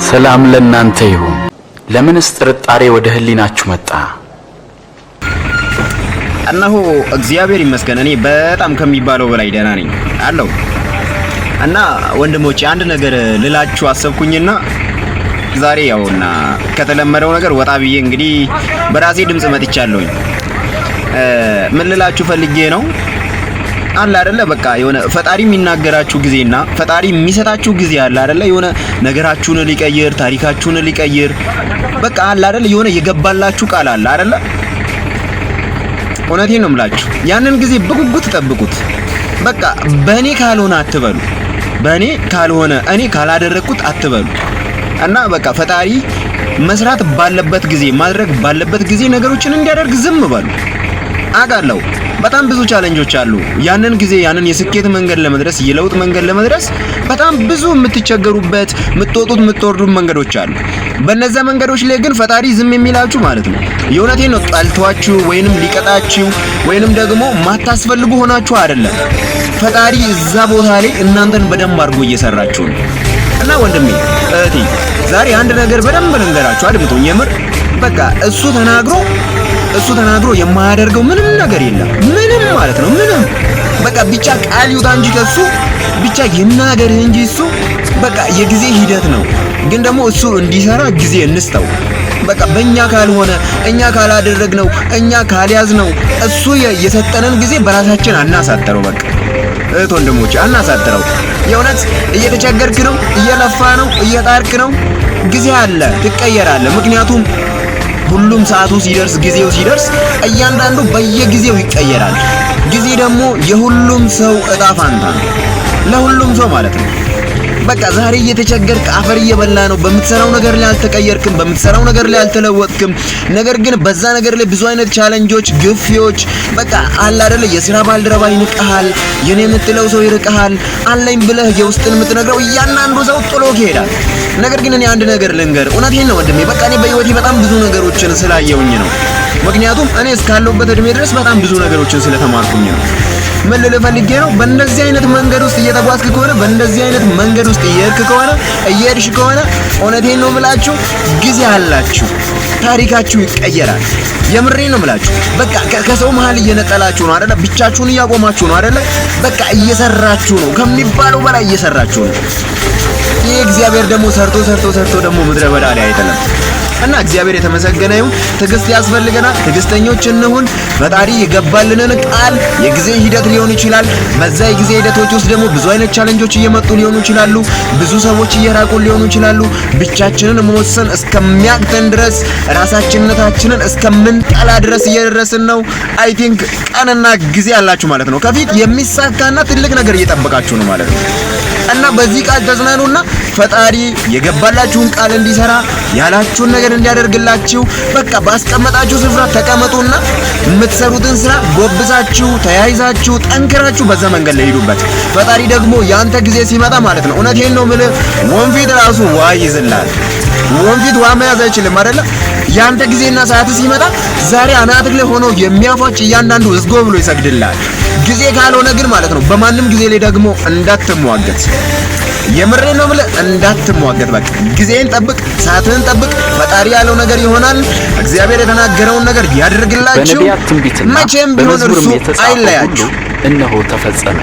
ሰላም ለእናንተ ይሁን። ለምንስ ጥርጣሬ ወደ ህሊናችሁ መጣ? እነሆ እግዚአብሔር ይመስገን እኔ በጣም ከሚባለው በላይ ደህና ነኝ አለው። እና ወንድሞቼ አንድ ነገር ልላችሁ አሰብኩኝና ዛሬ ያውና ከተለመደው ነገር ወጣ ብዬ እንግዲህ በራሴ ድምጽ መጥቻለሁኝ። ምን ልላችሁ ፈልጌ ነው አለ አይደለ በቃ የሆነ ፈጣሪ የሚናገራችሁ ጊዜና ፈጣሪ የሚሰጣችሁ ጊዜ አለ አይደለ የሆነ ነገራችሁን ሊቀይር ታሪካችሁን ሊቀይር በቃ አለ አይደለ የሆነ የገባላችሁ ቃል አለ አይደለ። እውነቴን ነው የምላችሁ ያንን ጊዜ በጉጉት ጠብቁት። በቃ በእኔ ካልሆነ አትበሉ፣ በእኔ ካልሆነ እኔ ካላደረኩት አትበሉ። እና በቃ ፈጣሪ መስራት ባለበት ጊዜ ማድረግ ባለበት ጊዜ ነገሮችን እንዲያደርግ ዝም በሉ። አውቃለሁ በጣም ብዙ ቻሌንጆች አሉ። ያንን ጊዜ ያንን የስኬት መንገድ ለመድረስ የለውጥ መንገድ ለመድረስ በጣም ብዙ የምትቸገሩበት የምትወጡት የምትወርዱት መንገዶች አሉ። በእነዛ መንገዶች ላይ ግን ፈጣሪ ዝም የሚላችሁ ማለት ነው የእውነቴን ነው ጣልቷችሁ ወይንም ሊቀጣችሁ ወይንም ደግሞ ማታስፈልጉ ሆናችሁ አይደለም። ፈጣሪ እዛ ቦታ ላይ እናንተን በደንብ አድርጎ እየሰራችሁ ነው። እና ወንድሜ እህቴ ዛሬ አንድ ነገር በደንብ ልንገራችሁ አድምጡኝ። የምር በቃ እሱ ተናግሮ የማያደርገው ምንም ነገር የለም። ምንም ማለት ነው ምንም በቃ ብቻ ቃል ይውጣ እንጂ ከሱ ብቻ ይናገር እንጂ እሱ በቃ የጊዜ ሂደት ነው። ግን ደግሞ እሱ እንዲሰራ ጊዜ እንስተው። በቃ በእኛ ካልሆነ እኛ ካላደረግነው እኛ ካልያዝነው እሱ የሰጠንን ጊዜ በራሳችን አናሳጥረው። በቃ እህት ወንድሞቼ አናሳጥረው። የእውነት እየተቸገርክ ነው፣ እየለፋ ነው፣ እየጣርክ ነው። ጊዜ አለ፣ ትቀየራለህ። ምክንያቱም ሁሉም ሰዓቱ ሲደርስ ጊዜው ሲደርስ እያንዳንዱ በየጊዜው ይቀየራል። ጊዜ ደግሞ የሁሉም ሰው እጣ ፋንታ ነው፣ ለሁሉም ሰው ማለት ነው። በቃ ዛሬ እየተቸገርክ አፈር እየበላ ነው። በምትሰራው ነገር ላይ አልተቀየርክም፣ በምትሰራው ነገር ላይ አልተለወጥክም። ነገር ግን በዛ ነገር ላይ ብዙ አይነት ቻሌንጆች፣ ግፊዎች በቃ አለ አይደለ የሥራ ባልደረባ ይንቀሃል፣ የኔ የምትለው ሰው ይርቀሃል፣ አለኝ ብለህ የውስጥን የምትነግረው እያንዳንዱ ሰው ጥሎክ ይሄዳል። ነገር ግን እኔ አንድ ነገር ልንገር፣ እውነቴን ነው ወንድሜ። በቃ እኔ በህይወቴ በጣም ብዙ ነገሮችን ስላየውኝ ነው። ምክንያቱም እኔ እስካለሁበት እድሜ ድረስ በጣም ብዙ ነገሮችን ስለተማርኩኝ ነው። ምን ልል ፈልጌ ነው? በእንደዚህ አይነት መንገድ ውስጥ እየተጓዝክ ከሆነ በእንደዚህ አይነት መንገድ ውስጥ እየሄድሽ ከሆነ እውነቴን ነው የምላችሁ ጊዜ አላችሁ፣ ታሪካችሁ ይቀየራል። የምሬን ነው የምላችሁ። በቃ ከሰው መሀል እየነጠላችሁ ነው አይደለ? ብቻችሁን እያቆማችሁ ነው አይደለ? በቃ እየሰራችሁ ነው፣ ከሚባለው በላይ እየሰራችሁ ነው። ይሄ እግዚአብሔር ደግሞ ሰርቶ ደግሞ ምድረ በዳ ላይ አይደለም። እና እግዚአብሔር የተመሰገነ ይሁን። ትዕግስት ያስፈልገናል። ትዕግስተኞች እንሁን። ፈጣሪ የገባልንን ቃል የጊዜ ሂደት ሊሆን ይችላል። በዛ የጊዜ ሂደቶች ውስጥ ደግሞ ብዙ አይነት ቻሌንጆች እየመጡ ሊሆኑ ይችላሉ። ብዙ ሰዎች እየራቁ ሊሆኑ ይችላሉ። ብቻችንን መወሰን እስከሚያቅተን ድረስ ራሳችንነታችንን እስከምንጠላ ድረስ እየደረስን ነው። አይ ቲንክ ቀንና ጊዜ አላችሁ ማለት ነው። ከፊት የሚሳካና ትልቅ ነገር እየጠበቃችሁ ነው ማለት ነው። እና በዚህ ቃል ተጽናኑና ፈጣሪ የገባላችሁን ቃል እንዲሰራ ያላችሁን ነገር እንዲያደርግላችሁ በቃ ባስቀመጣችሁ ስፍራ ተቀመጡና የምትሰሩትን ስራ ጎብዛችሁ ተያይዛችሁ ጠንክራችሁ በዛ መንገድ ላይ ሄዱበት። ፈጣሪ ደግሞ ያንተ ጊዜ ሲመጣ ማለት ነው እውነቴን ነው የምልህ ወንፊት ራሱ ውሃ ይዝላል። ወንፊት ውሃ መያዝ አይችልም አይደለ? ያንተ ጊዜና ሰዓት ሲመጣ ዛሬ አናትህ ላይ ሆኖ የሚያፏጭ እያንዳንዱ እዝጎ ብሎ ይሰግድልሃል። ጊዜ ካልሆነ ግን ማለት ነው በማንም ጊዜ ላይ ደግሞ እንዳትሟገት። የምሬ ነው ብለህ እንዳትሟገት። በቃ ጊዜን ጠብቅ፣ ሰዓትን ጠብቅ። ፈጣሪ ያለው ነገር ይሆናል። እግዚአብሔር የተናገረውን ነገር ያድርግላችሁ። በነቢያት ትንቢትና መቼም ቢሆን እርሱ አይለያችሁ። እነሆ ተፈጸመ።